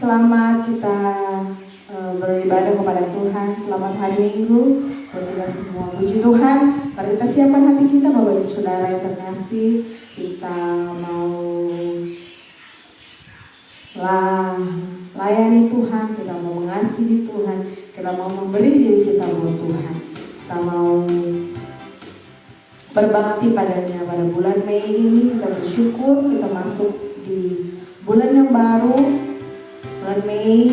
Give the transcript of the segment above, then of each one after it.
Selamat kita beribadah kepada Tuhan. Selamat hari Minggu buat kita semua. Puji Tuhan. Mari kita siapkan hati kita, Bapak Ibu Saudara yang terkasih. Kita mau layani Tuhan, kita mau mengasihi Tuhan, kita mau memberi diri kita buat Tuhan. Kita mau berbakti padanya. Pada bulan Mei ini kita bersyukur kita masuk di bulan yang baru. Bulan Mei,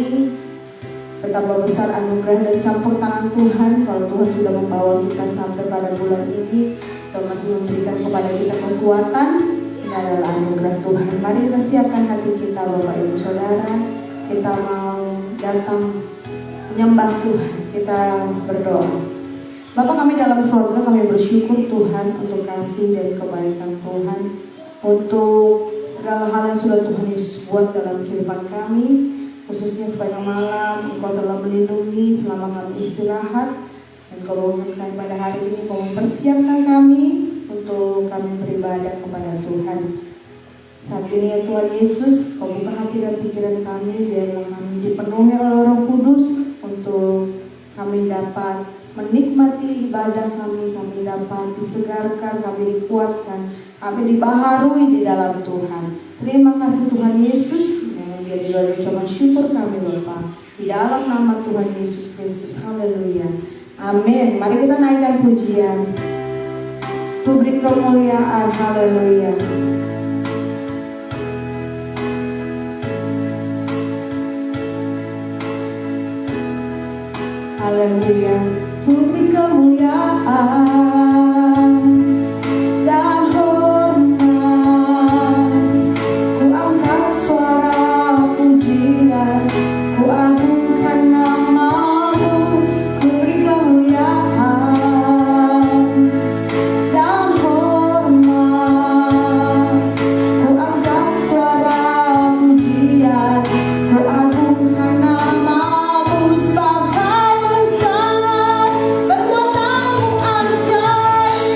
betapa besar anugerah dan campur tangan Tuhan. Kalau Tuhan sudah membawa kita sampai pada bulan ini, Tuhan masih memberikan kepada kita kekuatan. Ini adalah anugerah Tuhan. Mari kita siapkan hati kita, Bapak Ibu Saudara. Kita mau datang menyembah Tuhan. Kita berdoa. Bapa kami dalam surga, kami bersyukur Tuhan untuk kasih dan kebaikan Tuhan, untuk segala hal yang sudah Tuhan Yesus buat dalam kehidupan kami. Khususnya sepanjang malam Engkau telah melindungi selama kami istirahat, dan Kau bangunkan pada hari ini, Kau mempersiapkan kami untuk kami beribadah kepada Tuhan. Saat ini ya Tuhan Yesus, Kau buka hati dan pikiran kami, biarlah kami dipenuhi oleh Roh Kudus untuk kami dapat menikmati ibadah kami dapat disegarkan, kami dikuatkan, kami dibaharui di dalam Tuhan. Terima kasih Tuhan Yesus. Jadi doa ucapan syukur kami Bapa di dalam nama Tuhan Yesus Kristus. Haleluya. Amin. Mari kita naikkan pujian. Ku beri kemuliaan. Haleluya. Haleluya. Ku beri kemuliaan dan hormat. Ku angkat suara pujian, ku agungkan namamu. Ku beri kemuliaan dan hormat. Ku angkat suara pujian, ku agungkan namamu. Sebab Kau besar, perbuatanmu ajaib.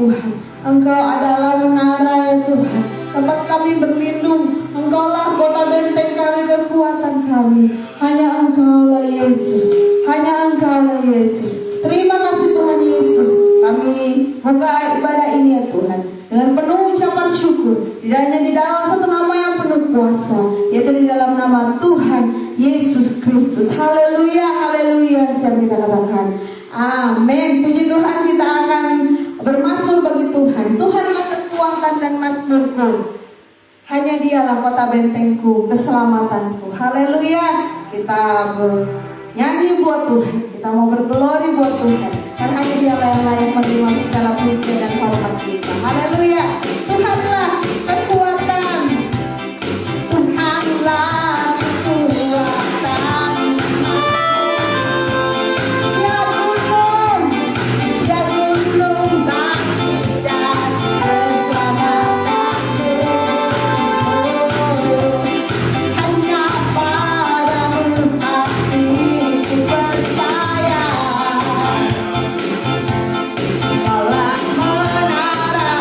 Tuhan. Engkau adalah menara ya Tuhan, tempat kami berlindung. Engkaulah kota benteng kami, kekuatan kami. Hanya Engkaulah Yesus, hanya Engkaulah Yesus. Terima kasih Tuhan Yesus. Kami buka ibadah ini ya Tuhan dengan penuh ucapan syukur, tidak hanya di dalam satu nama yang penuh kuasa, yaitu di dalam nama Tuhan Yesus Kristus. Haleluya, haleluya. Setiap kita katakan amin. Puji Tuhan, kita akan bermazmur bagi Tuhan. Tuhan adalah kekuatan dan mazmurku, hanya Dialah kota bentengku, keselamatanku. Haleluya. Kita bernyanyi buat Tuhan, kita mau berglori buat Tuhan, karena hanya Dialah yang layak menerima segala puji dan hormat kita. Haleluya. Tuhanlah kekuatan, Tuhanlah kekuatan. Ya gunung bangkit dan keselamatanku, hanya padamu hatiku percaya. Kaulah menara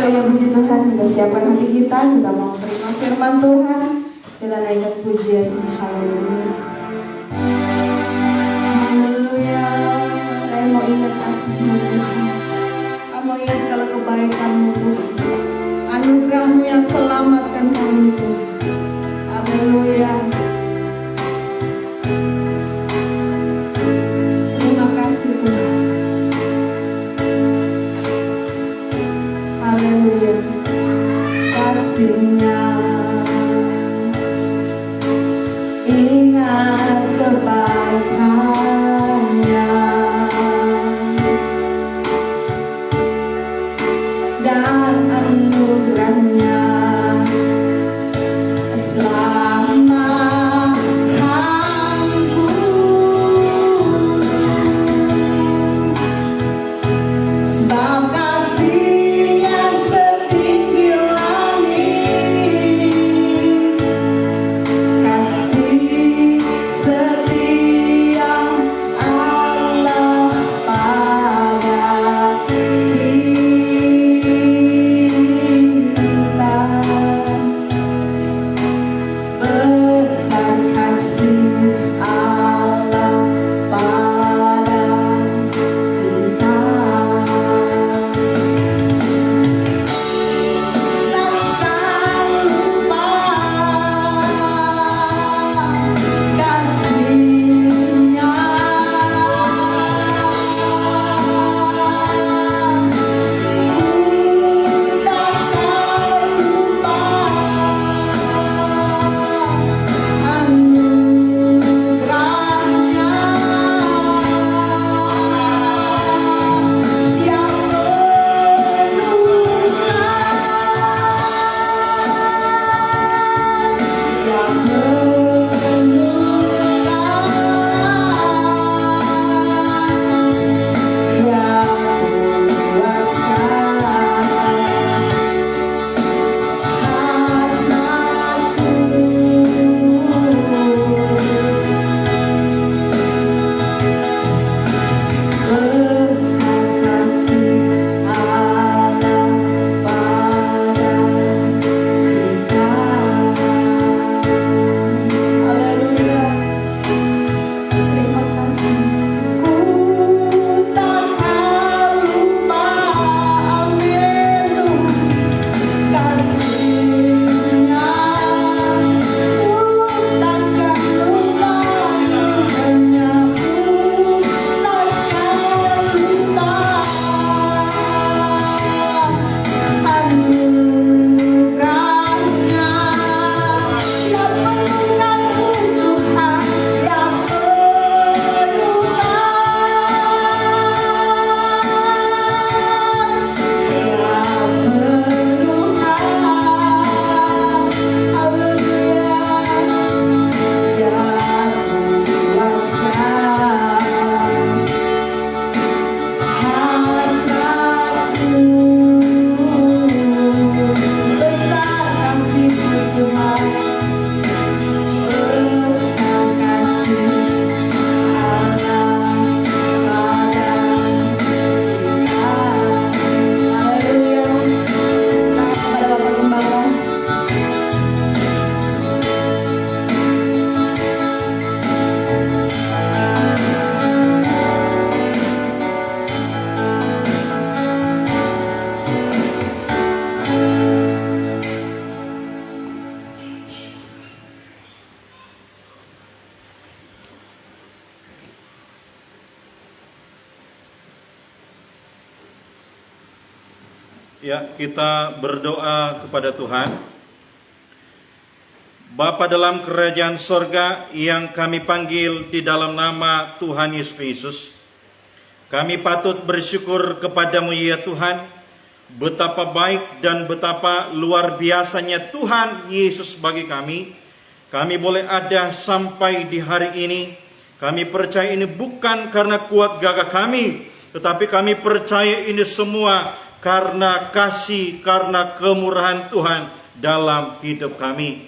Haleluya, puji Tuhan. Kita siapkan hati kita mau terima firman Tuhan. Kita naikkan pujian. Haleluya. Haleluya. Saya mau ingat kasih-Mu Tuhan. Saya mau ingat kalau kebaikan-Mu Tuhan. Anugerah-Mu yang selamatkan kami Tuhan. Haleluya. Terima kasih Tuhan. Haleluya. Kasih-Nya. Ingat kebaikan-Nya dan anugerah-Nya selama hidupku. Sebab kasih yang setinggi langit, kasih setia Allah pada kita. Besar kasih Allah pada kita. Takkan lupa kasih-Nya. Takkan lupa anugerah-Nya yang Ya, kita berdoa kepada Tuhan. Bapa dalam kerajaan sorga yang kami panggil di dalam nama Tuhan Yesus, kami patut bersyukur kepadamu ya Tuhan. Betapa baik dan betapa luar biasanya Tuhan Yesus bagi kami. Kami boleh ada sampai di hari ini. Kami percaya ini bukan karena kuat gagah kami, tetapi kami percaya ini semua karena kasih, karena kemurahan Tuhan dalam hidup kami.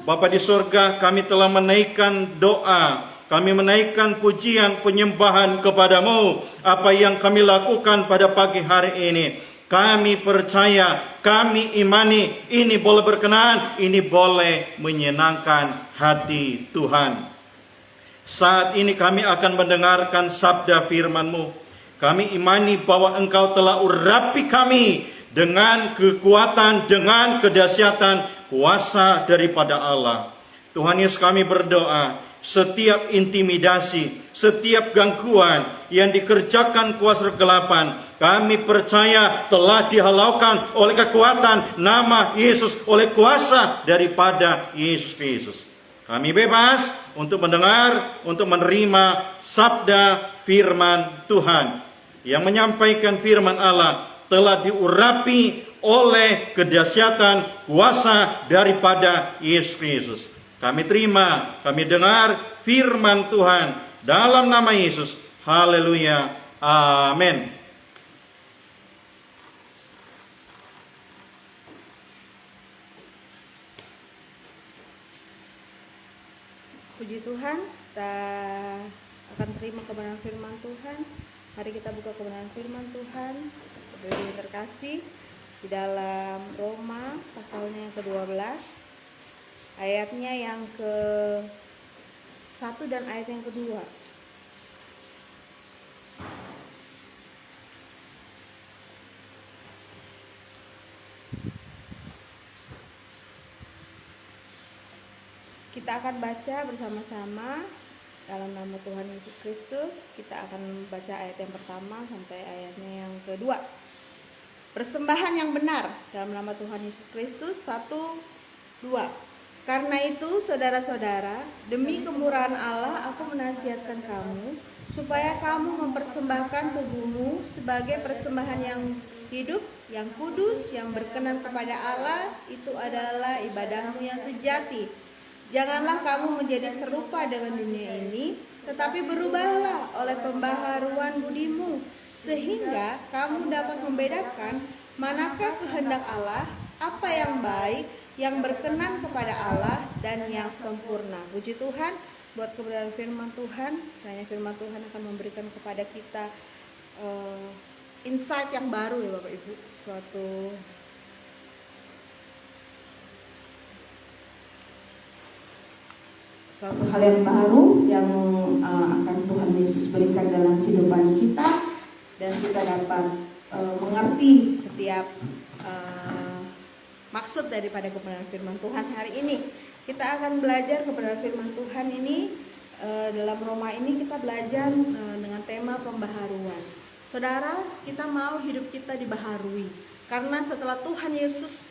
Bapa di sorga, kami telah menaikkan doa, kami menaikkan pujian penyembahan kepadamu. Apa yang kami lakukan pada pagi hari ini, Kami percaya, kami imani, ini boleh berkenan, ini boleh menyenangkan hati Tuhan. Saat ini kami akan mendengarkan sabda firman-Mu. Kami imani bahwa Engkau telah urapi kami dengan kekuatan, dengan kedahsyatan kuasa daripada Allah. Tuhan Yesus, kami berdoa, setiap intimidasi, setiap gangguan yang dikerjakan kuasa kegelapan, kami percaya telah dihalaukan oleh kekuatan nama Yesus, oleh kuasa daripada Yesus Kristus. Kami bebas untuk mendengar, untuk menerima sabda firman Tuhan. Yang menyampaikan firman Allah telah diurapi oleh kedahsyatan kuasa daripada Yesus Kristus. Kami terima, kami dengar firman Tuhan dalam nama Yesus. Haleluya. Amin. Puji Tuhan, kita akan terima kebenaran firman Tuhan. Mari kita buka kebenaran firman Tuhan. Bagi terkasih di dalam Roma pasalnya yang ke-12, ayatnya yang ke-1 dan ayat yang kedua. Kita akan baca bersama-sama dalam nama Tuhan Yesus Kristus. Kita akan baca ayat yang pertama sampai ayatnya yang kedua. Persembahan yang benar dalam nama Tuhan Yesus Kristus. 1, 2. Karena itu saudara-saudara, demi kemurahan Allah aku menasihatkan kamu supaya kamu mempersembahkan tubuhmu sebagai persembahan yang hidup, yang kudus, yang berkenan kepada Allah. Itu adalah ibadahmu yang sejati. Janganlah kamu menjadi serupa dengan dunia ini, tetapi berubahlah oleh pembaharuan budimu, sehingga kamu dapat membedakan manakah kehendak Allah, apa yang baik, yang berkenan kepada Allah, dan yang sempurna. Puji Tuhan buat kebenaran firman Tuhan. Kiranya firman Tuhan akan memberikan kepada kita insight yang baru ya Bapak Ibu, suatu hal yang baru yang akan Tuhan Yesus berikan dalam kehidupan kita, dan kita dapat mengerti setiap maksud daripada kebenaran firman Tuhan hari ini. Kita akan belajar kebenaran firman Tuhan ini dalam Roma ini. Kita belajar dengan tema pembaharuan. Saudara, kita mau hidup kita dibaharui, karena setelah Tuhan Yesus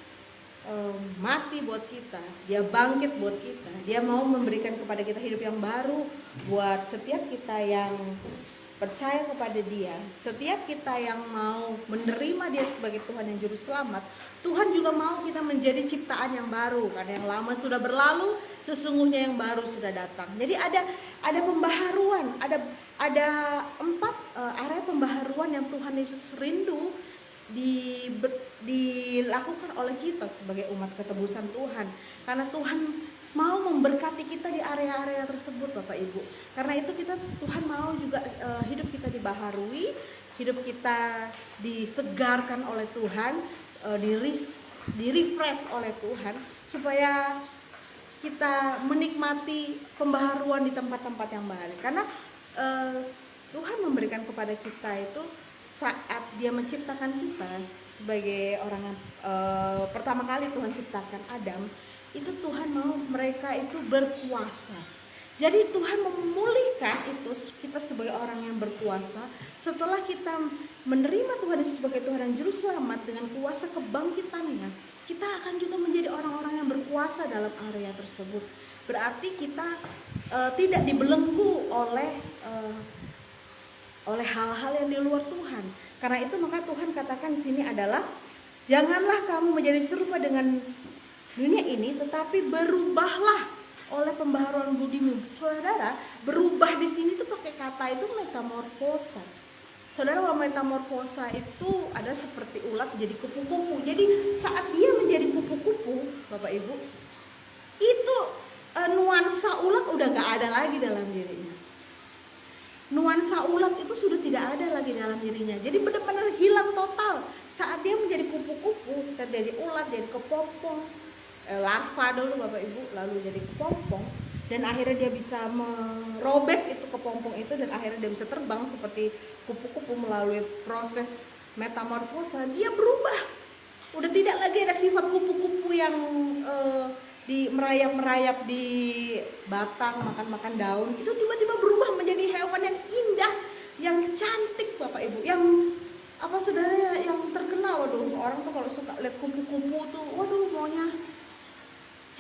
mati buat kita, dia bangkit buat kita, dia mau memberikan kepada kita hidup yang baru. Buat setiap kita yang percaya kepada dia, setiap kita yang mau menerima dia sebagai Tuhan yang juru selamat, Tuhan juga mau kita menjadi ciptaan yang baru. Karena yang lama sudah berlalu, sesungguhnya yang baru sudah datang. Jadi ada pembaharuan, ada 4 area pembaharuan yang Tuhan Yesus rindu dilakukan oleh kita sebagai umat ketebusan Tuhan. Karena Tuhan mau memberkati kita di area-area tersebut Bapak Ibu. Karena itu Tuhan mau juga hidup kita dibaharui, hidup kita disegarkan oleh Tuhan, di-refresh oleh Tuhan, supaya kita menikmati pembaharuan di tempat-tempat yang baru. Karena Tuhan memberikan kepada kita itu saat dia menciptakan kita sebagai orang yang pertama kali Tuhan ciptakan Adam, itu Tuhan mau mereka itu berkuasa. Jadi Tuhan memulihkan itu kita sebagai orang yang berkuasa. Setelah kita menerima Tuhan Yesus sebagai Tuhan dan Juru Selamat dengan kuasa kebangkitannya, kita akan juga menjadi orang-orang yang berkuasa dalam area tersebut. Berarti kita tidak dibelenggu oleh hal-hal yang di luar Tuhan. Karena itu maka Tuhan katakan di sini adalah janganlah kamu menjadi serupa dengan dunia ini, tetapi berubahlah oleh pembaharuan budimu. Saudara, berubah di sini tuh pakai kata itu metamorfosa. Saudara, kalau metamorfosa itu ada seperti ulat jadi kupu-kupu. Jadi saat dia menjadi kupu-kupu, Bapak Ibu, itu nuansa ulat udah gak ada lagi dalam dirinya. Nuansa ulat itu sudah tidak ada lagi dalam dirinya. Jadi benar-benar hilang total. saat dia menjadi kupu-kupu, terjadi ulat, jadi kepompong, larva dulu Bapak Ibu, lalu jadi kepompong, dan akhirnya dia bisa merobek itu kepompong itu, dan akhirnya dia bisa terbang seperti kupu-kupu melalui proses metamorfosa. Dia berubah, udah tidak lagi ada sifat kupu-kupu yang di merayap-merayap di batang, makan-makan daun. Itu tiba-tiba berubah menjadi hewan yang indah, yang cantik Bapak Ibu, yang apa saudara, yang terkenal. Waduh, orang tuh kalau suka lihat kupu-kupu tuh, waduh maunya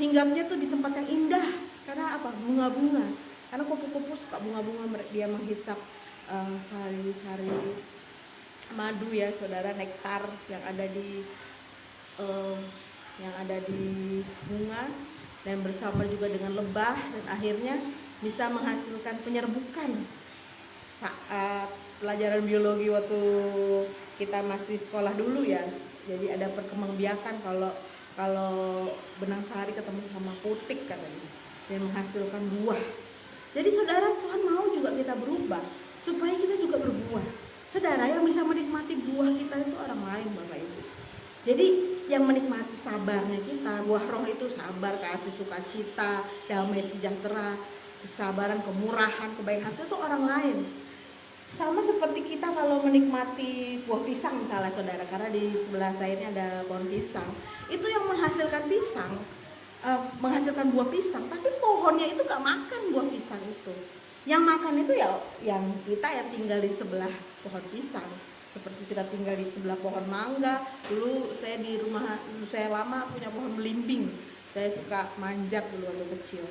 hinggapnya tuh di tempat yang indah. Karena apa? Bunga-bunga. Karena kupu-kupu suka bunga-bunga, dia menghisap sari-sari madu ya saudara, nektar yang ada di bunga, dan bersama juga dengan lebah, dan akhirnya bisa menghasilkan penyerbukan. Saat pelajaran biologi waktu kita masih sekolah dulu ya, jadi ada perkembangbiakan kalau benang sari ketemu sama putik katanya, dan menghasilkan buah. Jadi saudara, Tuhan mau juga kita berubah supaya kita juga berbuah. Saudara, yang bisa menikmati buah kita itu orang lain Bapak Ibu. Jadi yang menikmati sabarnya kita, buah roh itu sabar, kasih, sukacita, damai, sejahtera, kesabaran, kemurahan, kebaikan hati itu orang lain. Sama seperti kita kalau menikmati buah pisang misalnya saudara, karena di sebelah saya ini ada pohon pisang, itu yang menghasilkan pisang, menghasilkan buah pisang, tapi pohonnya itu gak makan buah pisang itu. Yang makan itu ya yang kita yang tinggal di sebelah pohon pisang. Seperti kita tinggal di sebelah pohon mangga. Dulu saya di rumah saya lama punya pohon belimbing, saya suka manjat dulu waktu kecil.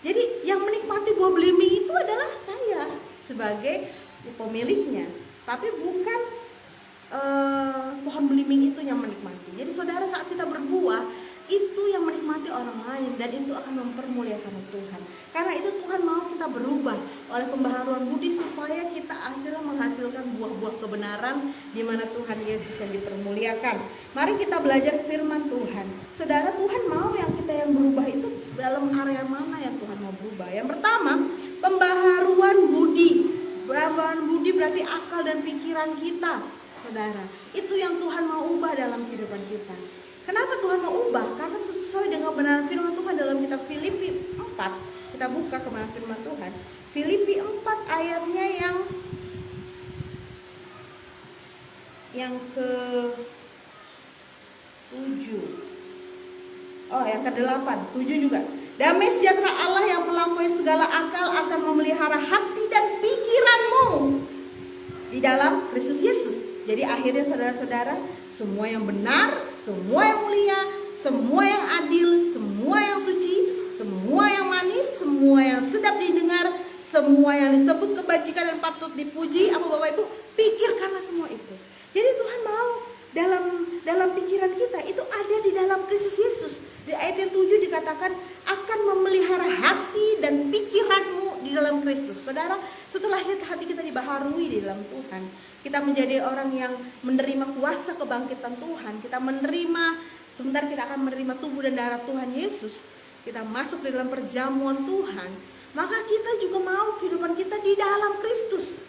Jadi yang menikmati buah belimbing itu adalah saya sebagai pemiliknya, tapi bukan pohon belimbing itu yang menikmati. Jadi saudara, saat kita berbuah itu yang menikmati orang lain, dan itu akan mempermuliakan Tuhan. Karena itu Tuhan mau kita berubah oleh pembaharuan budi supaya kita akhirnya menghasilkan buah-buah kebenaran di mana Tuhan Yesus yang dipermuliakan. Mari kita belajar firman Tuhan. Saudara, Tuhan mau yang kita yang berubah itu dalam area mana yang Tuhan mau berubah? Yang pertama, pembaharuan budi. Pembaharuan budi berarti akal dan pikiran kita. Saudara, itu yang Tuhan mau ubah dalam kehidupan kita. Kenapa Tuhan mau ubah? Karena sesuai dengan kebenaran firman Tuhan dalam kitab Filipi 4. Kita buka kebenaran firman Tuhan. Filipi 4 ayatnya yang ke-7. Oh, yang ke-8, 7 juga. Damai sejahtera Allah yang melampaui segala akal akan memelihara hati dan pikiranmu di dalam Kristus Yesus. Jadi akhirnya saudara-saudara, semua yang benar, semua yang mulia, semua yang adil, semua yang suci, semua yang manis, semua yang sedap didengar, semua yang disebut kebajikan dan patut dipuji, apa Bapak Ibu, pikirkanlah semua itu. Jadi Tuhan mau dalam pikiran kita itu ada di dalam Kristus Yesus. Di ayat yang 7 dikatakan akan memelihara hati dan pikiranmu di dalam Kristus. Saudara, setelah hati kita dibaharui di dalam Tuhan, kita menjadi orang yang menerima kuasa kebangkitan Tuhan. Kita menerima, sebentar kita akan menerima tubuh dan darah Tuhan Yesus. Kita masuk di dalam perjamuan Tuhan. Maka kita juga mau kehidupan kita di dalam Kristus,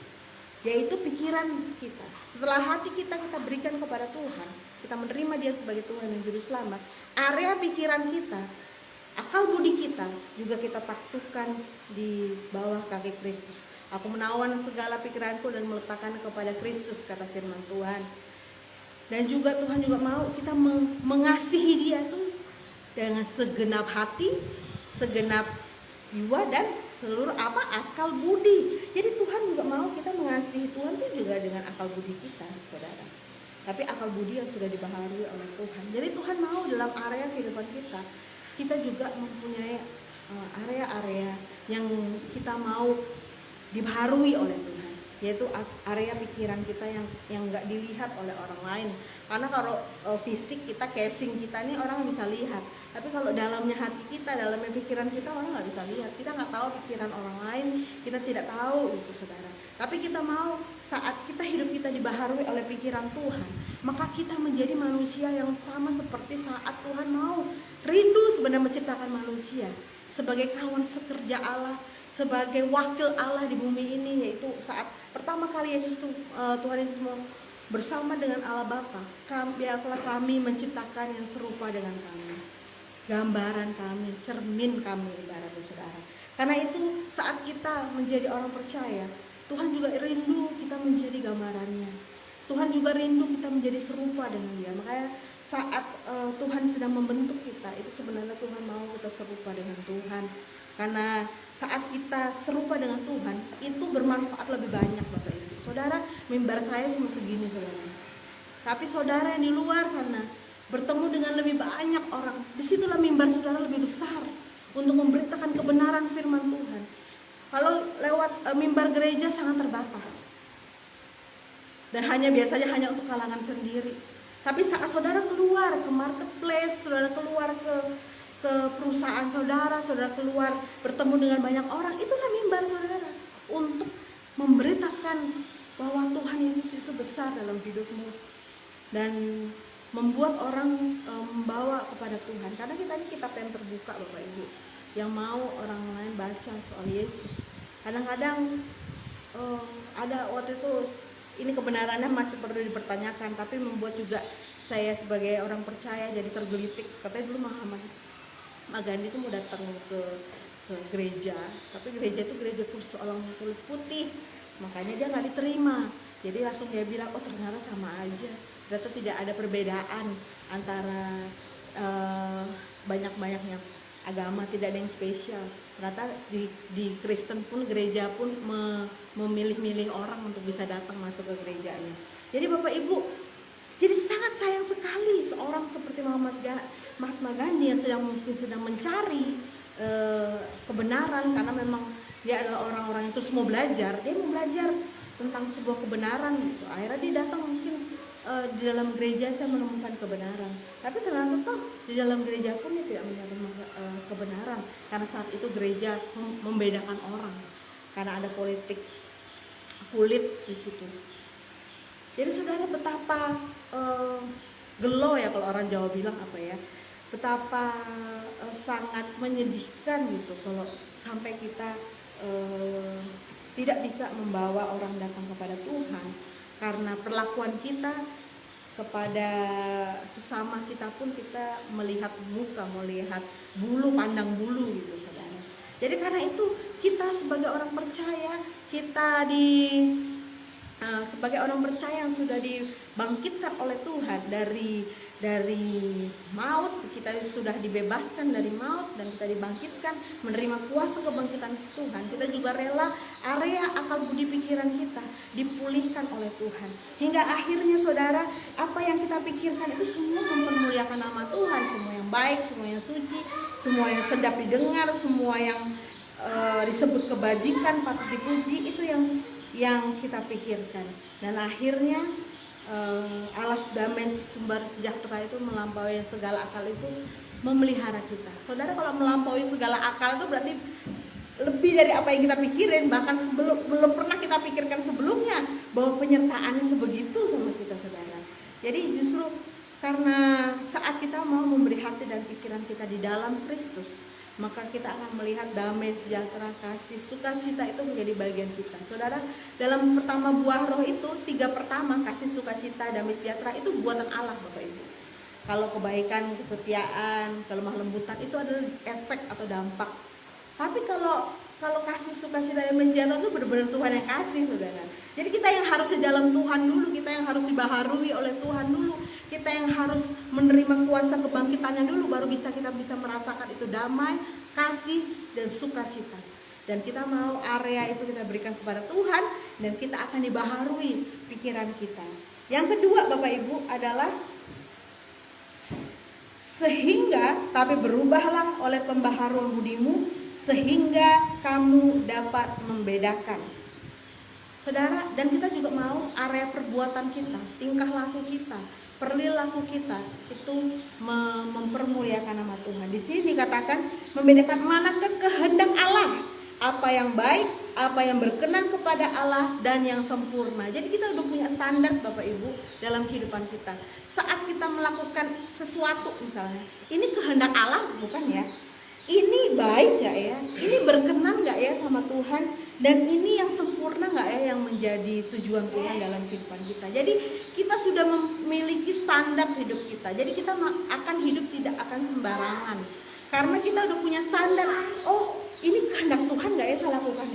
yaitu pikiran kita. Setelah hati kita berikan kepada Tuhan, kita menerima Dia sebagai Tuhan dan Juru Selamat. Area pikiran kita, akal budi kita juga kita taklukkan di bawah kaki Kristus. Aku menawan segala pikiranku dan meletakkan kepada Kristus, kata firman Tuhan. Dan juga Tuhan juga mau kita mengasihi Dia tuh dengan segenap hati, segenap jiwa, dan seluruh akal budi. Jadi Tuhan juga mau kita mengasihi Tuhan itu juga dengan akal budi kita, saudara. Tapi akal budi yang sudah dibaharui oleh Tuhan. Jadi Tuhan mau dalam area kehidupan kita juga mempunyai area-area yang kita mau dibaharui oleh Tuhan, yaitu area pikiran kita yang nggak dilihat oleh orang lain. Karena kalau fisik kita, casing kita ini orang bisa lihat, tapi kalau dalamnya hati kita, dalamnya pikiran kita orang nggak bisa lihat. Kita nggak tahu pikiran orang lain, kita tidak tahu itu, saudara. Tapi kita mau saat hidup kita dibaharui oleh pikiran Tuhan, maka kita menjadi manusia yang sama seperti saat Tuhan mau rindu sebenarnya menciptakan manusia sebagai kawan sekerja Allah, sebagai wakil Allah di bumi ini, yaitu saat pertama kali Tuhan Yesus bersama dengan Allah Bapa, biarlah kami menciptakan yang serupa dengan kami, gambaran kami, cermin kami ibaratnya saudara. Karena itu saat kita menjadi orang percaya, Tuhan juga rindu kita menjadi gambarannya. Tuhan juga rindu kita menjadi serupa dengan Dia. Makanya saat Tuhan sedang membentuk kita, itu sebenarnya Tuhan mau kita serupa dengan Tuhan. Karena saat kita serupa dengan Tuhan, itu bermanfaat lebih banyak Bapak Ibu. Saudara, mimbar saya cuma segini saudara. Tapi saudara yang di luar sana bertemu dengan lebih banyak orang, disitulah mimbar saudara lebih besar untuk memberitakan kebenaran firman Tuhan. Kalau lewat mimbar gereja sangat terbatas, dan biasanya hanya untuk kalangan sendiri. Tapi saat saudara keluar ke marketplace, saudara keluar ke perusahaan saudara keluar bertemu dengan banyak orang, itulah mimbar saudara untuk memberitakan bahwa Tuhan Yesus itu besar dalam hidupmu dan membuat orang membawa kepada Tuhan. Karena kita pengen terbuka Bapak Ibu, yang mau orang lain baca soal Yesus. Kadang-kadang ada waktu itu, ini kebenarannya masih perlu dipertanyakan, tapi membuat juga saya sebagai orang percaya jadi tergelitik. Katanya dulu Magandi itu mau datang ke gereja, tapi gereja itu gereja khusus orang kulit putih, makanya dia nggak diterima. Jadi langsung dia bilang, oh ternyata sama aja, ternyata tidak ada perbedaan antara banyak-banyaknya agama, tidak ada yang spesial. Ternyata di Kristen pun, gereja pun memilih-milih orang untuk bisa datang masuk ke gerejanya. Jadi Bapak Ibu, jadi sangat sayang sekali seorang seperti Mahatma Gandhi yang mungkin sedang mencari kebenaran, karena memang dia adalah orang-orang yang terus mau belajar. Dia mau belajar tentang sebuah kebenaran gitu. Akhirnya dia datang mungkin di dalam gereja saya menemukan kebenaran. Tapi ternyata toh di dalam gereja pun dia tidak menemukan kebenaran, karena saat itu gereja membedakan orang karena ada politik kulit di situ. Jadi saudara, betapa gelo ya kalau orang Jawa bilang apa ya, betapa sangat menyedihkan gitu kalau sampai kita tidak bisa membawa orang datang kepada Tuhan karena perlakuan kita kepada sesama kita pun kita melihat muka, melihat bulu, pandang bulu gitu saudara. Jadi karena itu kita sebagai orang percaya, kita sebagai orang percaya yang sudah dibangkitkan oleh Tuhan dari maut, kita sudah dibebaskan dari maut dan kita dibangkitkan menerima kuasa kebangkitan Tuhan. Kita juga rela area akal budi pikiran kita dipulihkan oleh Tuhan, hingga akhirnya saudara, apa yang kita pikirkan itu semua mempermuliakan nama Tuhan, semua yang baik, semua yang suci, semua yang sedap didengar, semua yang disebut kebajikan, patut dipuji, itu yang kita pikirkan. Dan akhirnya alas damai sumber sejahtera itu melampaui segala akal, itu memelihara kita. Saudara, kalau melampaui segala akal itu berarti lebih dari apa yang kita pikirin, bahkan belum pernah kita pikirkan sebelumnya, bahwa penyertaannya sebegitu sama kita saudara. Jadi justru karena saat kita mau memberi hati dan pikiran kita di dalam Kristus, maka kita akan melihat damai, sejahtera, kasih, sukacita itu menjadi bagian kita. Saudara, dalam pertama buah roh itu, 3 pertama, kasih, sukacita, damai, sejahtera, itu buatan Allah Bapak Ibu. Kalau kebaikan, kesetiaan, kelemah lembutan, itu adalah efek atau dampak. Tapi kalau kasih, sukacita, damai, sejahtera itu benar-benar Tuhan yang kasih saudara. Jadi kita yang harus di dalam Tuhan dulu, kita yang harus dibaharui oleh Tuhan dulu, kita yang harus menerima kuasa kebangkitannya dulu, baru kita bisa merasakan itu damai, kasih, dan sukacita. Dan kita mau area itu kita berikan kepada Tuhan, dan kita akan dibaharui pikiran kita. Yang kedua Bapak Ibu adalah sehingga, tapi berubahlah oleh pembaharuan budimu, sehingga kamu dapat membedakan. Saudara, dan kita juga mau area perbuatan kita, tingkah laku kita, perilaku kita itu mempermuliakan nama Tuhan. Di sini dikatakan membedakan manakah kehendak Allah, apa yang baik, apa yang berkenan kepada Allah, dan yang sempurna. Jadi kita udah punya standar Bapak Ibu dalam kehidupan kita. Saat kita melakukan sesuatu misalnya, ini kehendak Allah bukan ya? ini baik nggak ya, ini berkenan nggak ya sama Tuhan, dan ini yang sempurna nggak ya yang menjadi tujuan Tuhan dalam kehidupan kita. Jadi kita sudah memiliki standar hidup kita, jadi kita akan hidup tidak akan sembarangan karena kita udah punya standar. Oh, ini kehendak Tuhan nggak ya saya lakukan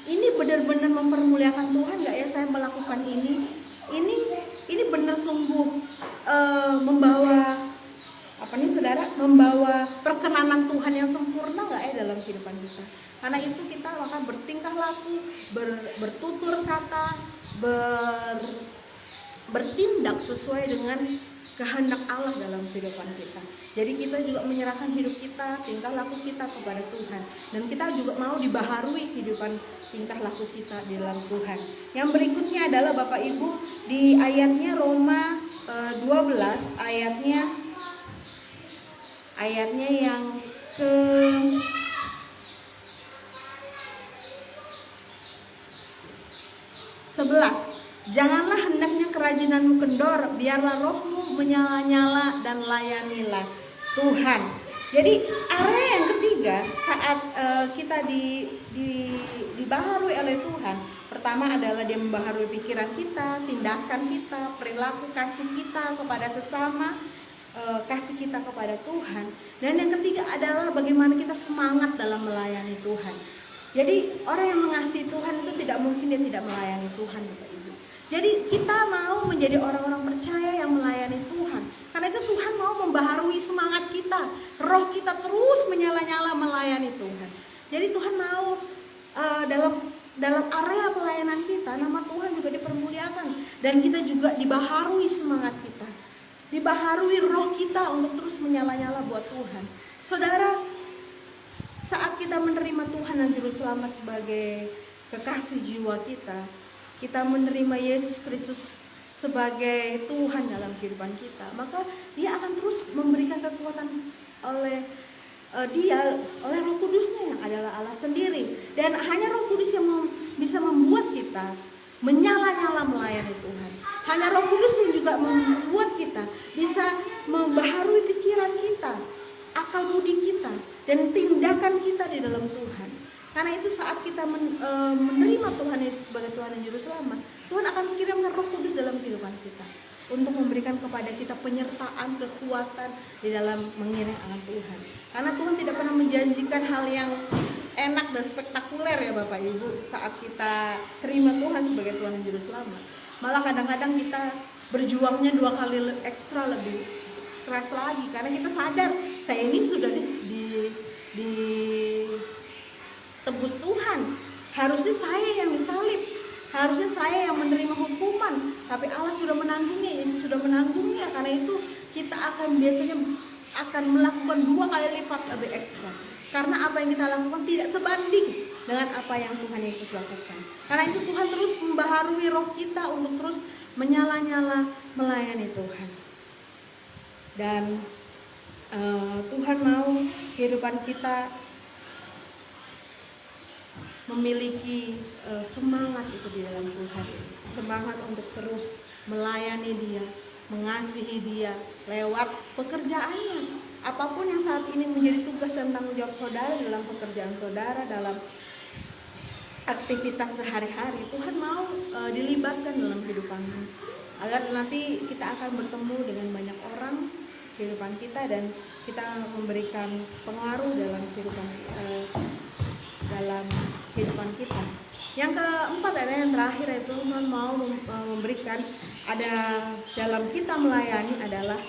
ini benar-benar mempermuliakan Tuhan nggak ya saya melakukan ini benar sungguh membawa apa nih saudara, membawa perkenanan Tuhan yang sempurna nggak ya dalam kehidupan kita. Karena itu kita maka bertingkah laku, bertutur kata, bertindak sesuai dengan kehendak Allah dalam kehidupan kita. Jadi kita juga menyerahkan hidup kita, tingkah laku kita kepada Tuhan, dan kita juga mau dibaharui kehidupan tingkah laku kita di dalam Tuhan. Yang berikutnya adalah Bapak Ibu di ayatnya Roma 12 ayatnya yang ke 11. Janganlah hendaknya kerajinanmu kendor, biarlah rohmu menyala-nyala dan layanilah Tuhan. Jadi area yang ketiga saat kita dibaharui oleh Tuhan, pertama adalah dia membaharui pikiran kita, tindakan kita, perilaku kasih kita kepada sesama, kasih kita kepada Tuhan. Dan yang ketiga adalah bagaimana kita semangat dalam melayani Tuhan. Jadi orang yang mengasihi Tuhan itu tidak mungkin dia tidak melayani Tuhan, Bapak Ibu. Jadi kita mau menjadi orang-orang percaya yang melayani Tuhan. Karena itu Tuhan mau membaharui semangat kita, roh kita terus menyala-nyala melayani Tuhan. Jadi Tuhan mau dalam area pelayanan kita, nama Tuhan juga dipermuliakan, dan kita juga dibaharui semangat kita, dibaharui roh kita untuk terus menyala-nyala buat Tuhan. Saudara, saat kita menerima Tuhan dan Juru Selamat sebagai kekasih jiwa kita, kita menerima Yesus Kristus sebagai Tuhan dalam kehidupan kita, maka Dia akan terus memberikan kekuatan oleh oleh Roh Kudusnya yang adalah Allah sendiri. Dan hanya Roh Kudus yang bisa membuat kita menyala-nyala melayani Tuhan. Hanya Roh Kudus yang juga membuat kita bisa membaharui pikiran kita, akal budi kita, dan tindakan kita di dalam Tuhan. Karena itu saat kita menerima Tuhan Yesus sebagai Tuhan dan Juru Selamat, Tuhan akan mengirimkan Roh Kudus dalam kehidupan kita untuk memberikan kepada kita penyertaan, kekuatan di dalam mengiring anak Tuhan. Karena Tuhan tidak pernah menjanjikan hal yang enak dan spektakuler ya Bapak Ibu saat kita terima Tuhan sebagai Tuhan dan Juru Selamat. Malah kadang-kadang kita berjuangnya 2 kali ekstra lebih keras lagi, karena kita sadar saya ini sudah tebus Tuhan, harusnya saya yang disalib, harusnya saya yang menerima hukuman, tapi Allah sudah menanggungnya, Yesus sudah menanggungnya. Karena itu kita akan biasanya melakukan 2 kali lipat lebih ekstra, karena apa yang kita lakukan tidak sebanding dengan apa yang Tuhan Yesus lakukan. Karena itu Tuhan terus membaharui roh kita untuk terus menyala-nyala melayani Tuhan. Dan Tuhan mau kehidupan kita memiliki semangat itu di dalam Tuhan, semangat untuk terus melayani Dia, mengasihi Dia lewat pekerjaannya, apapun yang saat ini menjadi tugas dan tanggung jawab saudara dalam pekerjaan saudara, dalam aktivitas sehari-hari. Tuhan mau dilibatkan dalam kehidupanmu, agar nanti kita akan bertemu dengan banyak orang kehidupan kita, dan kita memberikan pengaruh dalam kehidupan kita. Yang keempat adalah yang terakhir, yaitu Tuhan mau memberikan ada dalam kita melayani adalah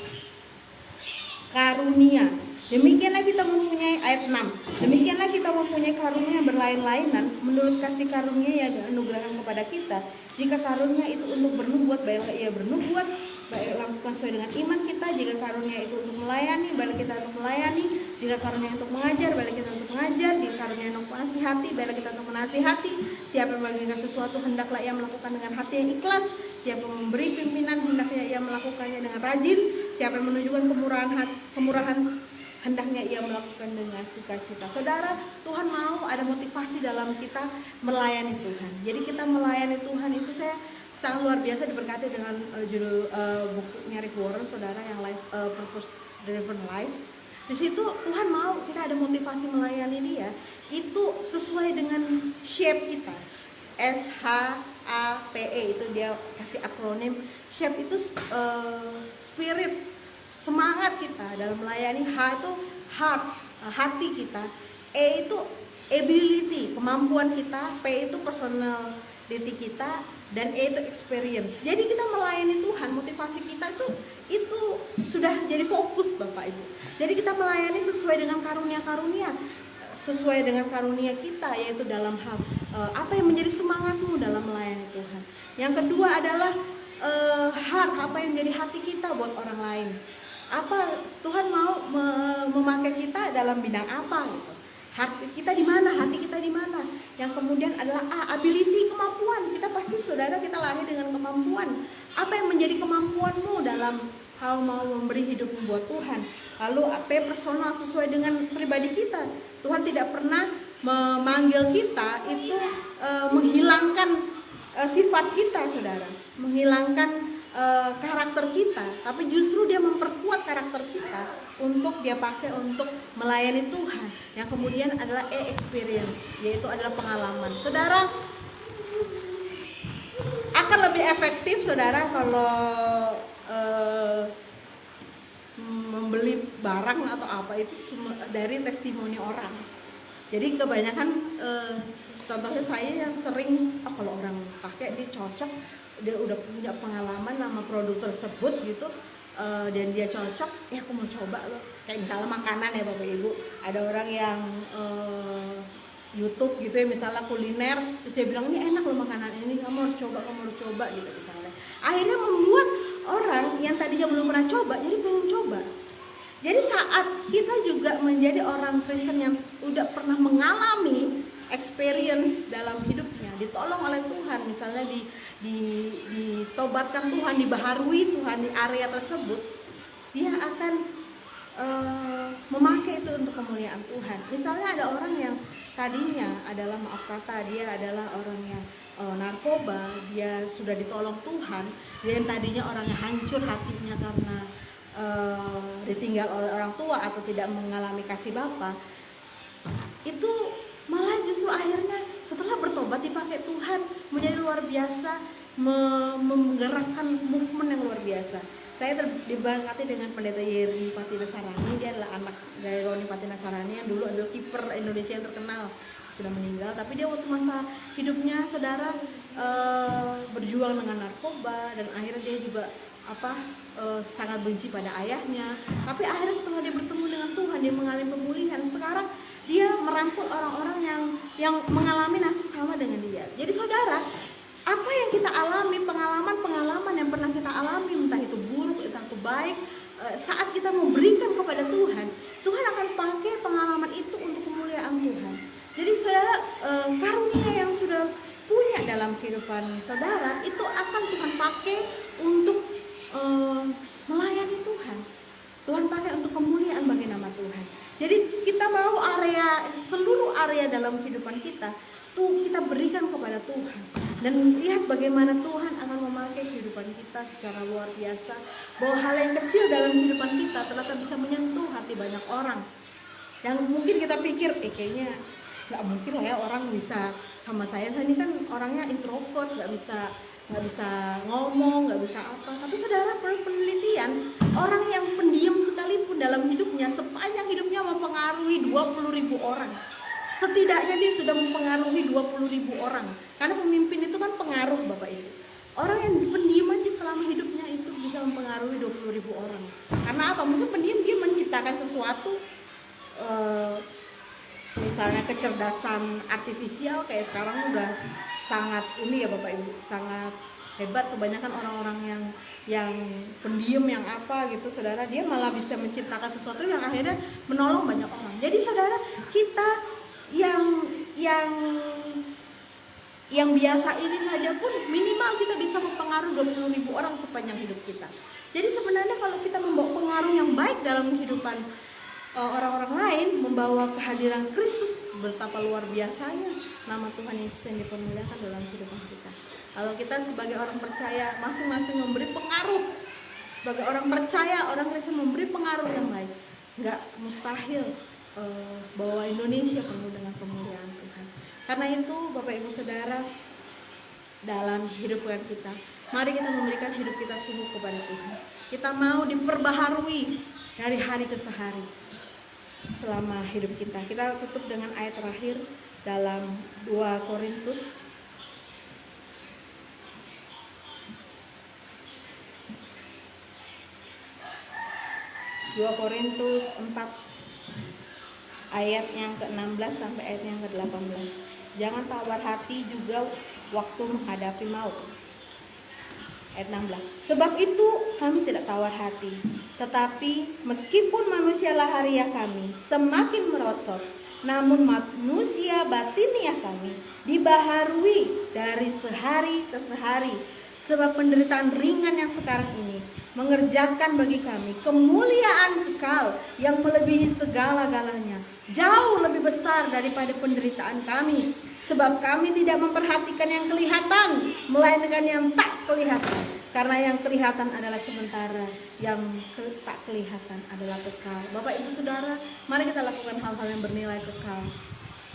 karunia. Demikianlah kita mempunyai ayat 6. Demikianlah kita mempunyai karunia yang berlain-lainan menurut kasih karunia yang dianugerahkan kepada kita. Jika karunia itu untuk bernubuat, baiklah ia bernubuat, baik lakukan sesuai dengan iman kita. Jika karunia itu untuk melayani, baiklah kita untuk melayani. Jika karunia untuk mengajar, baiklah kita untuk mengajar. Jika karunia untuk menasihati, baiklah kita untuk menasihati. Siapa yang membagikan sesuatu, hendaklah ia melakukan dengan hati yang ikhlas. Siapa yang memberi pimpinan, hendaknya ia melakukannya dengan rajin. Siapa yang menunjukkan kemurahan, hendaknya ia melakukan dengan sukacita. Saudara, Tuhan mau ada motivasi dalam kita melayani Tuhan. Jadi kita melayani Tuhan itu saya sangat luar biasa diberkati dengan judul bukunya Rick Warren, saudara, yang Purpose Driven Life. Di situ Tuhan mau kita ada motivasi melayani Dia, itu sesuai dengan shape kita. SHAPE itu dia kasih akronim. Shape itu spirit, semangat kita dalam melayani. H itu heart, hati kita. E itu ability, kemampuan kita. P itu personality kita, dan E itu experience. Jadi kita melayani Tuhan, motivasi kita itu sudah jadi fokus Bapak Ibu. Jadi kita melayani sesuai dengan karunia-karunia, sesuai dengan karunia kita, yaitu dalam hal apa yang menjadi semangatmu dalam melayani Tuhan. Yang kedua adalah heart, apa yang menjadi hati kita buat orang lain. Apa Tuhan mau memakai kita dalam bidang apa gitu. Hati kita di mana, hati kita di mana. Yang kemudian adalah ability, kemampuan. Kita pasti saudara kita lahir dengan kemampuan. Apa yang menjadi kemampuanmu dalam hal mau memberi hidupmu buat Tuhan. Lalu P personal, sesuai dengan pribadi kita. Tuhan tidak pernah memanggil kita itu menghilangkan sifat kita saudara, menghilangkan karakter kita, tapi justru Dia memperkuat karakter kita untuk Dia pakai untuk melayani Tuhan. Yang kemudian adalah experience, yaitu adalah pengalaman. Saudara akan lebih efektif saudara kalau membeli barang atau apa itu dari testimoni orang. Jadi kebanyakan contohnya saya yang sering kalau orang pakai dia cocok, dia udah punya pengalaman sama produk tersebut gitu, dan dia cocok, ya aku mau coba loh. Kayak misalnya makanan ya Bapak Ibu, ada orang yang YouTube gitu ya, misalnya kuliner, terus dia bilang ini enak loh makanan ini, kamu harus coba gitu misalnya. Akhirnya membuat orang yang tadinya belum pernah coba jadi pengen coba. Jadi saat kita juga menjadi orang Kristen yang udah pernah mengalami experience dalam hidupnya, ditolong oleh Tuhan, misalnya ditobatkan Tuhan, dibaharui Tuhan di area tersebut, dia akan memakai itu untuk kemuliaan Tuhan. Misalnya ada orang yang tadinya adalah, maaf kata, dia adalah orang yang narkoba, dia sudah ditolong Tuhan, dia yang tadinya orangnya hancur hatinya karena ditinggal oleh orang tua atau tidak mengalami kasih Bapa, itu malah justru akhirnya setelah bertobat dipakai Tuhan menjadi luar biasa, menggerakkan movement yang luar biasa. Saya diberkati dengan pendeta Yeri Patina Sarani. Dia adalah anak dari Roni Patina Sarani yang dulu adalah kiper Indonesia yang terkenal, sudah meninggal. Tapi dia waktu masa hidupnya saudara berjuang dengan narkoba, dan akhirnya dia juga sangat benci pada ayahnya. Tapi akhirnya setelah dia bertemu dengan Tuhan, dia mengalami pemulihan. Sekarang dia merangkul orang-orang yang mengalami nasib sama dengan dia. Jadi saudara, apa yang kita alami, pengalaman yang pernah kita alami, entah itu buruk, entah itu baik, saat kita memberikan kepada Tuhan, Tuhan akan pakai pengalaman itu untuk kemuliaan Tuhan. Jadi saudara, karunia yang sudah punya dalam kehidupan saudara itu akan Tuhan pakai untuk melayani Tuhan. Tuhan pakai untuk kemuliaan bagi nama Tuhan. Jadi kita mau seluruh area dalam kehidupan kita tuh kita berikan kepada Tuhan, dan lihat bagaimana Tuhan akan memakai kehidupan kita secara luar biasa. Bahwa hal yang kecil dalam kehidupan kita ternyata bisa menyentuh hati banyak orang. Yang mungkin kita pikir, kayaknya nggak mungkin lah ya orang bisa sama saya ini kan orangnya introvert, nggak bisa ngomong, nggak bisa apa. Tapi saudara, penelitian, orang yang pendiam sekalipun dalam hidupnya, sepanjang hidupnya mempengaruhi 20.000 orang. Setidaknya dia sudah mempengaruhi 20.000 orang. Karena pemimpin itu kan pengaruh Bapak Ibu. Orang yang pendiam aja selama hidupnya itu bisa mempengaruhi 20.000 orang. Karena apa? Mungkin pendiam dia menciptakan sesuatu, misalnya kecerdasan artifisial kayak sekarang udah sangat ini ya Bapak Ibu, sangat hebat. Kebanyakan orang-orang yang pendiam, yang apa gitu saudara, dia malah bisa menciptakan sesuatu yang akhirnya menolong banyak orang. Jadi saudara, kita yang biasa ini saja pun minimal kita bisa mempengaruhi 20.000 orang sepanjang hidup kita. Jadi sebenarnya kalau kita membawa pengaruh yang baik dalam kehidupan orang-orang lain, membawa kehadiran Kristus, betapa luar biasanya nama Tuhan Yesus yang dipermuliakan dalam kehidupan kita. Kalau kita sebagai orang percaya masing-masing memberi pengaruh, sebagai orang percaya, orang Kristen memberi pengaruh yang baik, nggak mustahil bahwa Indonesia penuh dengan kemuliaan Tuhan. Karena itu Bapak Ibu Saudara, dalam kehidupan kita, mari kita memberikan hidup kita sungguh kepada Tuhan. Kita mau diperbaharui dari hari ke hari selama hidup kita. Kita tutup dengan ayat terakhir dalam 2 Korintus Korintus 4 ayat yang ke-16 sampai ayat yang ke-18. Jangan tawar hati juga waktu menghadapi maut. Ayat 16. Sebab itu kami tidak tawar hati, tetapi meskipun manusia lahiriah kami semakin merosot, namun manusia batiniah kami dibaharui dari sehari ke sehari. Sebab penderitaan ringan yang sekarang ini mengerjakan bagi kami kemuliaan kekal yang melebihi segala-galanya, jauh lebih besar daripada penderitaan kami. Sebab kami tidak memperhatikan yang kelihatan, melainkan yang tak kelihatan. Karena yang kelihatan adalah sementara, yang tak kelihatan adalah kekal. Bapak Ibu Saudara, mari kita lakukan hal-hal yang bernilai kekal.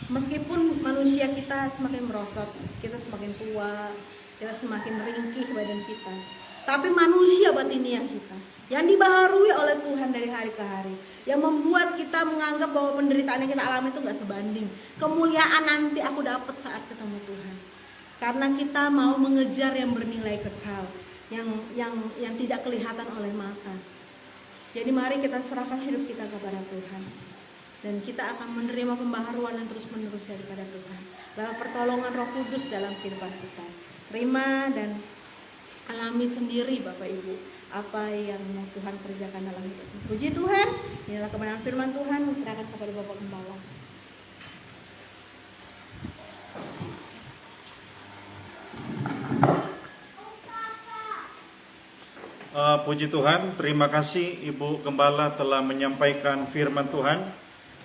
Meskipun manusia kita semakin merosot, kita semakin tua, kita semakin ringkih badan kita, tapi manusia batiniah kita yang dibaharui oleh Tuhan dari hari ke hari, yang membuat kita menganggap bahwa penderitaan yang kita alami itu gak sebanding. Kemuliaan nanti aku dapat saat ketemu Tuhan. Karena kita mau mengejar yang bernilai kekal, yang tidak kelihatan oleh mata. Jadi mari kita serahkan hidup kita kepada Tuhan, dan kita akan menerima pembaharuan yang terus menerus daripada Tuhan, bahwa pertolongan Roh Kudus dalam kehidupan kita. Terima dan alami sendiri Bapak Ibu apa yang Tuhan kerjakan dalam hidupmu. Puji Tuhan, inilah kebenaran firman Tuhan. Serahkan kepada Bapak Gembala. Puji Tuhan, terima kasih Ibu Gembala telah menyampaikan firman Tuhan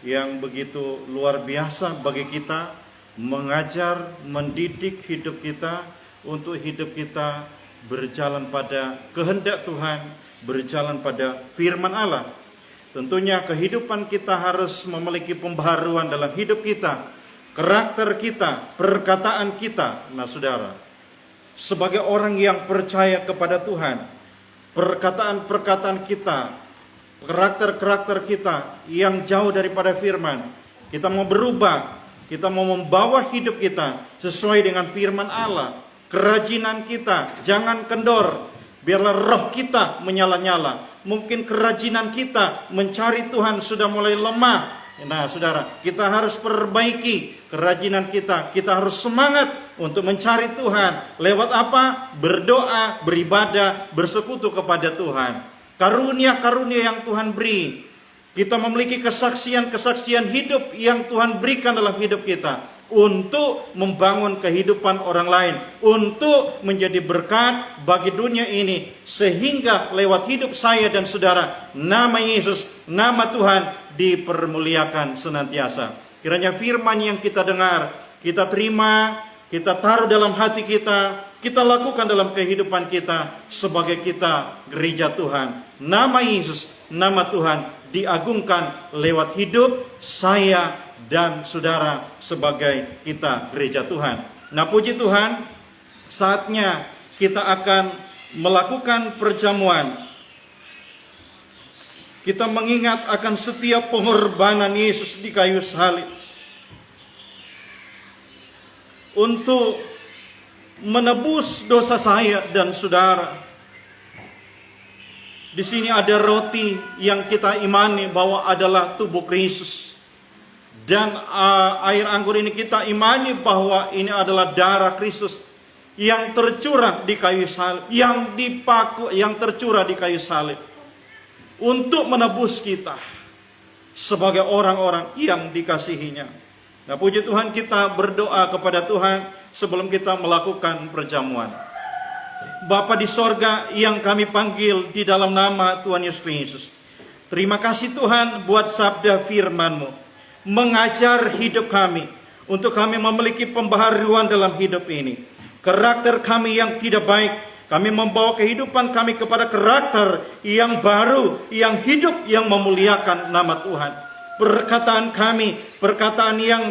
yang begitu luar biasa bagi kita, mengajar, mendidik hidup kita untuk hidup kita berjalan pada kehendak Tuhan, berjalan pada firman Allah. Tentunya kehidupan kita harus memiliki pembaharuan dalam hidup kita, karakter kita, perkataan kita. Nah saudara, sebagai orang yang percaya kepada Tuhan, perkataan-perkataan kita, karakter-karakter kita yang jauh daripada firman, kita mau berubah, kita mau membawa hidup kita sesuai dengan firman Allah. Kerajinan kita jangan kendor, biarlah roh kita menyala-nyala. Mungkin kerajinan kita mencari Tuhan sudah mulai lemah. Nah saudara, kita harus perbaiki kerajinan kita. Kita harus semangat untuk mencari Tuhan. Lewat apa? Berdoa, beribadah, bersekutu kepada Tuhan. Karunia-karunia yang Tuhan beri, kita memiliki kesaksian-kesaksian hidup yang Tuhan berikan dalam hidup kita, untuk membangun kehidupan orang lain, untuk menjadi berkat bagi dunia ini, sehingga lewat hidup saya dan saudara, nama Yesus, nama Tuhan dipermuliakan senantiasa. Kiranya firman yang kita dengar, kita terima, kita taruh dalam hati kita lakukan dalam kehidupan kita sebagai kita gereja Tuhan. Nama Yesus, nama Tuhan diagungkan lewat hidup saya dan saudara sebagai kita gereja Tuhan. Nah puji Tuhan, saatnya kita akan melakukan perjamuan. Kita mengingat akan setiap pengorbanan Yesus di kayu salib untuk menebus dosa saya dan saudara. Di sini ada roti yang kita imani bahwa adalah tubuh Kristus. Dan air anggur ini kita imani bahwa ini adalah darah Kristus yang tercurah di kayu salib, yang dipaku, yang tercurah di kayu salib untuk menebus kita sebagai orang-orang yang dikasihinya. Nah puji Tuhan, kita berdoa kepada Tuhan sebelum kita melakukan perjamuan. Bapa di sorga yang kami panggil di dalam nama Tuhan Yesus Kristus, terima kasih Tuhan buat sabda firman-Mu, mengajar hidup kami, untuk kami memiliki pembaharuan dalam hidup ini. Karakter kami yang tidak baik, Kami membawa kehidupan kami kepada karakter yang baru, yang hidup, yang memuliakan nama Tuhan. Perkataan kami, perkataan yang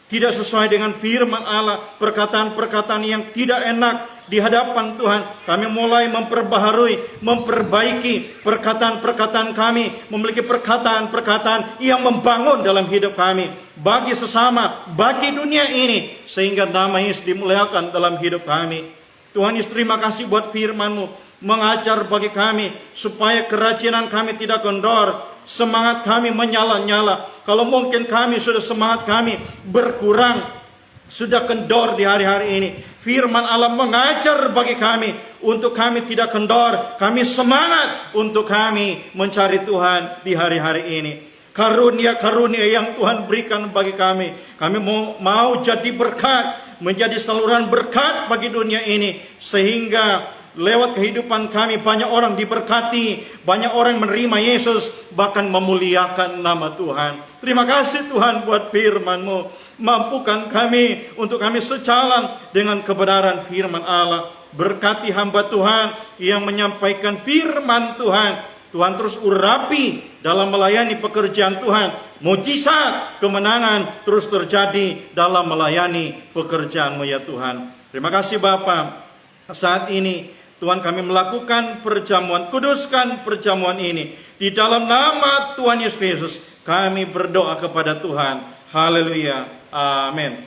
tidak sesuai dengan firman Allah, perkataan-perkataan yang tidak enak di hadapan Tuhan, kami mulai memperbaharui, memperbaiki perkataan-perkataan kami, memiliki perkataan-perkataan yang membangun dalam hidup kami, bagi sesama, bagi dunia ini, sehingga nama Yesus dimuliakan dalam hidup kami. Tuhan Yesus, terima kasih buat firman-Mu, mengajar bagi kami, supaya kerajinan kami tidak kendor, semangat kami menyala-nyala. Kalau mungkin kami sudah semangat kami berkurang, sudah kendor di hari-hari ini, firman Allah mengajar bagi kami untuk kami tidak kendor, kami semangat untuk kami mencari Tuhan di hari-hari ini. Karunia-karunia yang Tuhan berikan bagi kami mau jadi berkat, menjadi saluran berkat bagi dunia ini, sehingga lewat kehidupan kami banyak orang diberkati, banyak orang menerima Yesus, bahkan memuliakan nama Tuhan. Terima kasih Tuhan buat firman-Mu. Mampukan kami untuk kami sejalan dengan kebenaran firman Allah. Berkati hamba Tuhan yang menyampaikan firman Tuhan. Tuhan terus urapi dalam melayani pekerjaan Tuhan. Mujizat, kemenangan terus terjadi dalam melayani pekerjaan-Mu ya Tuhan. Terima kasih Bapa. Saat ini Tuhan kami melakukan perjamuan, kuduskan perjamuan ini. Di dalam nama Tuhan Yesus Kristus kami berdoa kepada Tuhan. Haleluya. Amin.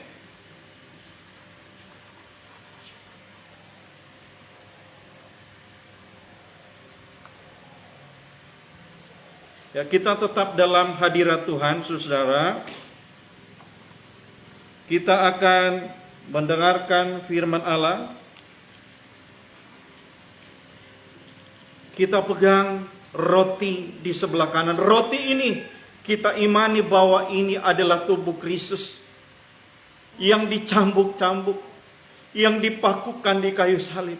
Ya, kita tetap dalam hadirat Tuhan, saudara. Kita akan mendengarkan firman Allah. Kita pegang roti di sebelah kanan. Roti ini kita imani bahwa ini adalah tubuh Kristus yang dicambuk-cambuk, yang dipakukan di kayu salib.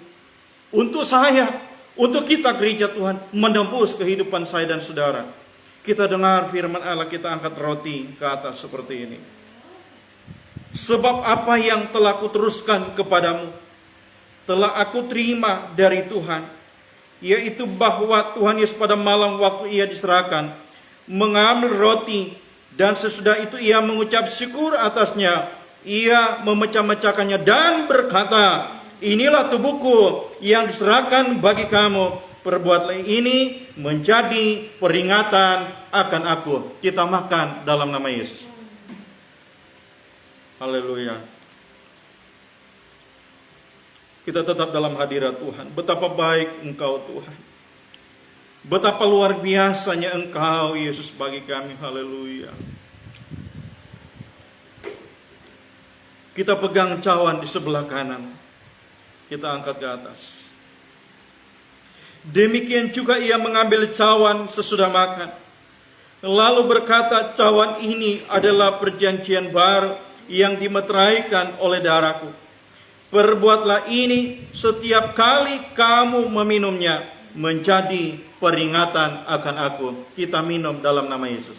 Untuk saya, untuk kita gereja Tuhan, menembus kehidupan saya dan saudara. Kita dengar firman Allah, kita angkat roti ke atas seperti ini. Sebab apa yang telah kuteruskan kepadamu, telah aku terima dari Tuhan, yaitu bahwa Tuhan Yesus pada malam waktu Ia diserahkan, mengambil roti, dan sesudah itu Ia mengucap syukur atasnya. Ia memecah-mecahkannya dan berkata, inilah tubuhku yang diserahkan bagi kamu. Perbuatlah ini menjadi peringatan akan aku. Kita makan dalam nama Yesus. Haleluya. Kita tetap dalam hadirat Tuhan. Betapa baik Engkau Tuhan. Betapa luar biasanya Engkau Yesus bagi kami. Haleluya. Kita pegang cawan di sebelah kanan. Kita angkat ke atas. Demikian juga Ia mengambil cawan sesudah makan. Lalu berkata, cawan ini adalah perjanjian baru yang dimeteraikan oleh darahku. Perbuatlah ini setiap kali kamu meminumnya, menjadi peringatan akan aku. Kita minum dalam nama Yesus.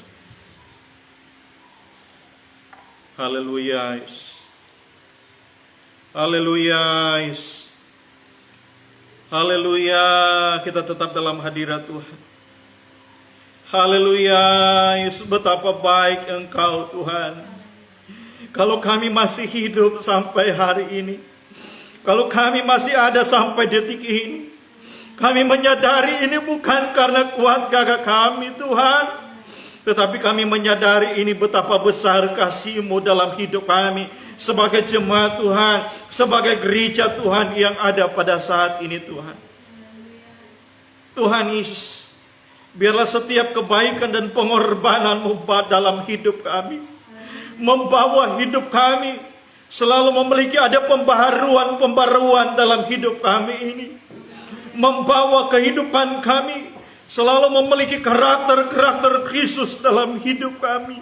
Haleluya. Haleluya. Haleluya. Kita tetap dalam hadirat Tuhan. Haleluya. Yesus, betapa baik Engkau Tuhan. Kalau kami masih hidup sampai hari ini, kalau kami masih ada sampai detik ini, kami menyadari ini bukan karena kuat gagah kami Tuhan, tetapi kami menyadari ini betapa besar kasih-Mu dalam hidup kami sebagai jemaat Tuhan, sebagai gereja Tuhan yang ada pada saat ini Tuhan. Tuhan Yesus, biarlah setiap kebaikan dan pengorbanan-Mu dalam hidup kami, membawa hidup kami selalu memiliki ada pembaharuan dalam hidup kami ini. Membawa kehidupan kami selalu memiliki karakter Kristus dalam hidup kami.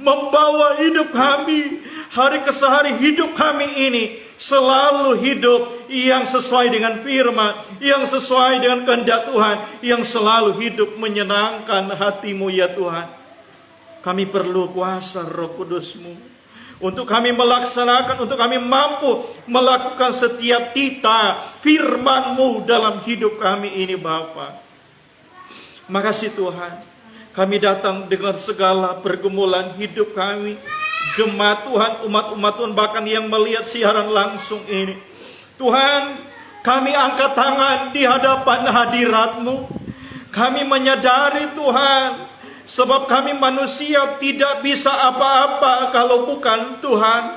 Membawa hidup kami, hari ke hari hidup kami ini selalu hidup yang sesuai dengan firman, yang sesuai dengan kehendak Tuhan, yang selalu hidup menyenangkan hati-Mu ya Tuhan. Kami perlu kuasa Roh Kudus-Mu untuk kami melaksanakan, untuk kami mampu melakukan setiap titah firman-Mu dalam hidup kami ini Bapa. Makasih Tuhan, kami datang dengan segala pergumulan hidup kami, jemaat Tuhan, umat-umat Tuhan, bahkan yang melihat siaran langsung ini. Tuhan, kami angkat tangan di hadapan hadirat-Mu. Kami menyadari Tuhan, sebab kami manusia tidak bisa apa-apa kalau bukan Tuhan.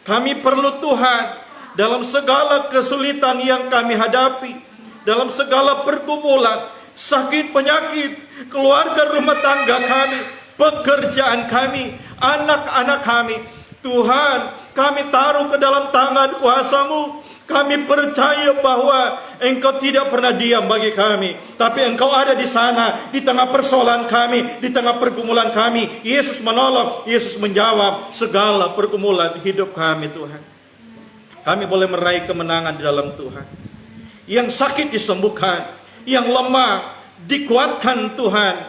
Kami perlu Tuhan dalam segala kesulitan yang kami hadapi, dalam segala pergumulan, sakit, penyakit, keluarga rumah tangga kami, pekerjaan kami, anak-anak kami. Tuhan, kami taruh ke dalam tangan kuasa-Mu. Kami percaya bahwa Engkau tidak pernah diam bagi kami, tapi Engkau ada di sana, di tengah persoalan kami, di tengah pergumulan kami. Yesus menolong, Yesus menjawab segala pergumulan hidup kami Tuhan. Kami boleh meraih kemenangan di dalam Tuhan. Yang sakit disembuhkan, yang lemah dikuatkan Tuhan,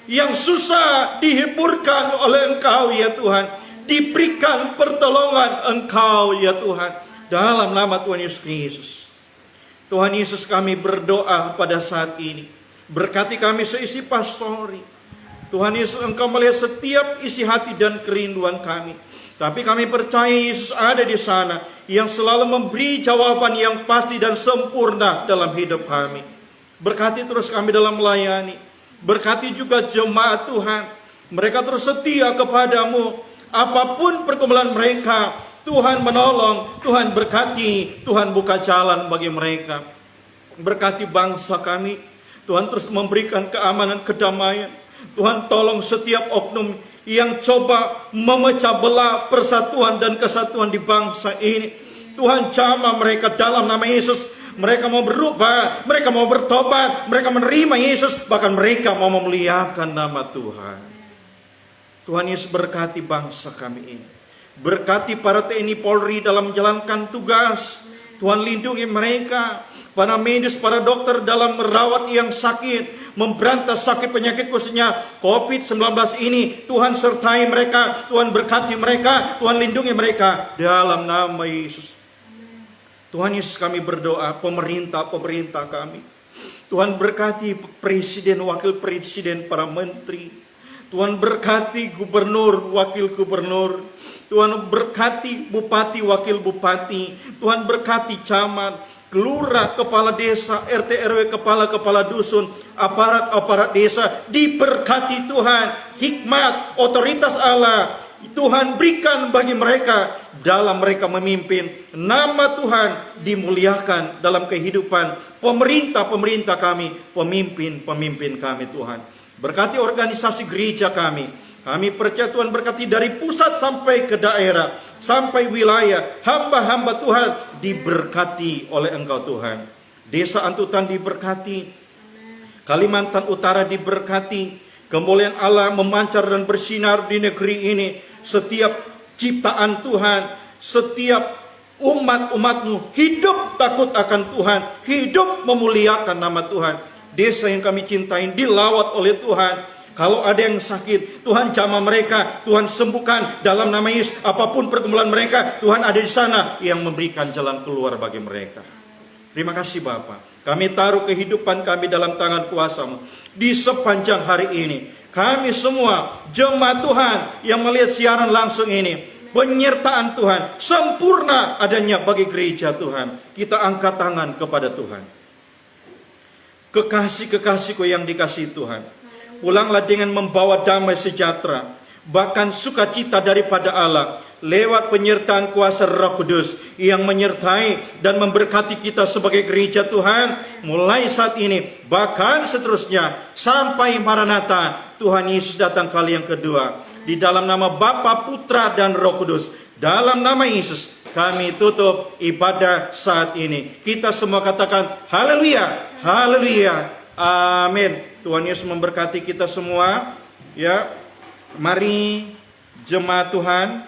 yang susah dihiburkan oleh Engkau ya Tuhan, diberikan pertolongan Engkau ya Tuhan. Dalam nama Tuhan Yesus Kristus. Tuhan Yesus, kami berdoa pada saat ini. Berkati kami seisi pastori. Tuhan Yesus, Engkau melihat setiap isi hati dan kerinduan kami. Tapi kami percaya Yesus ada di sana, yang selalu memberi jawaban yang pasti dan sempurna dalam hidup kami. Berkati terus kami dalam melayani. Berkati juga jemaat Tuhan. Mereka terus setia kepadamu. Apapun pergumulan mereka, Tuhan menolong, Tuhan berkati, Tuhan buka jalan bagi mereka. Berkati bangsa kami, Tuhan terus memberikan keamanan, kedamaian. Tuhan tolong setiap oknum yang coba memecah belah persatuan dan kesatuan di bangsa ini. Tuhan jamah mereka dalam nama Yesus. Mereka mau berubah, mereka mau bertobat, mereka menerima Yesus, bahkan mereka mau memuliakan nama Tuhan. Tuhan Yesus berkati bangsa kami ini. Berkati para TNI Polri dalam menjalankan tugas. Tuhan lindungi mereka, para medis, para dokter dalam merawat yang sakit, memberantas sakit penyakit khususnya COVID-19 ini. Tuhan sertai mereka, Tuhan berkati mereka, Tuhan lindungi mereka dalam nama Yesus. Tuhan Yesus, kami berdoa pemerintah kami. Tuhan berkati presiden, wakil presiden, para menteri. Tuhan berkati gubernur, wakil gubernur. Tuhan berkati bupati, wakil bupati. Tuhan berkati camat, lurah, kepala desa, RT RW, kepala dusun, aparat desa. Diberkati Tuhan, hikmat, otoritas Allah Tuhan berikan bagi mereka dalam mereka memimpin. Nama Tuhan dimuliakan dalam kehidupan pemerintah kami, pemimpin kami Tuhan. Berkati organisasi gereja kami. Kami percaya Tuhan berkati dari pusat sampai ke daerah, sampai wilayah. Hamba-hamba Tuhan diberkati oleh Engkau Tuhan. Desa Antutan diberkati. Kalimantan Utara diberkati. Kemuliaan Allah memancar dan bersinar di negeri ini. Setiap ciptaan Tuhan, setiap umat-umat-Mu hidup takut akan Tuhan, hidup memuliakan nama Tuhan. Desa yang kami cintai dilawat oleh Tuhan. Kalau ada yang sakit, Tuhan jamah mereka, Tuhan sembuhkan dalam nama Yesus. Apapun pergumulan mereka, Tuhan ada di sana yang memberikan jalan keluar bagi mereka. Terima kasih Bapa. Kami taruh kehidupan kami dalam tangan kuasa-Mu. Di sepanjang hari ini, kami semua jemaat Tuhan yang melihat siaran langsung ini, penyertaan Tuhan sempurna adanya bagi gereja Tuhan. Kita angkat tangan kepada Tuhan. Kekasih-kekasihku yang dikasihi Tuhan, pulanglah dengan membawa damai sejahtera, bahkan sukacita daripada Allah, lewat penyertaan kuasa Roh Kudus yang menyertai dan memberkati kita sebagai gereja Tuhan, mulai saat ini, bahkan seterusnya, sampai Maranatha, Tuhan Yesus datang kali yang kedua. Di dalam nama Bapa, Putra, dan Roh Kudus, dalam nama Yesus, kami tutup ibadah saat ini. Kita semua katakan, haleluya, haleluya, amin. Tuhan Yesus memberkati kita semua. Ya, mari jemaat Tuhan,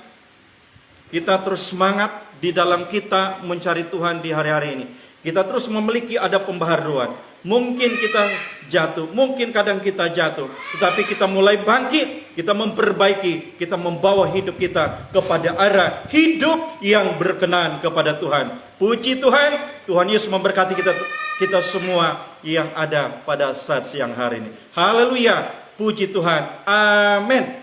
kita terus semangat di dalam kita mencari Tuhan di hari-hari ini. Kita terus memiliki ada pembaharuan. Mungkin kita jatuh, mungkin kadang kita jatuh, tetapi kita mulai bangkit, kita memperbaiki, kita membawa hidup kita kepada arah hidup yang berkenan kepada Tuhan. Puji Tuhan, Tuhan Yesus memberkati kita semua yang ada pada saat siang hari ini. Haleluya, puji Tuhan, amin.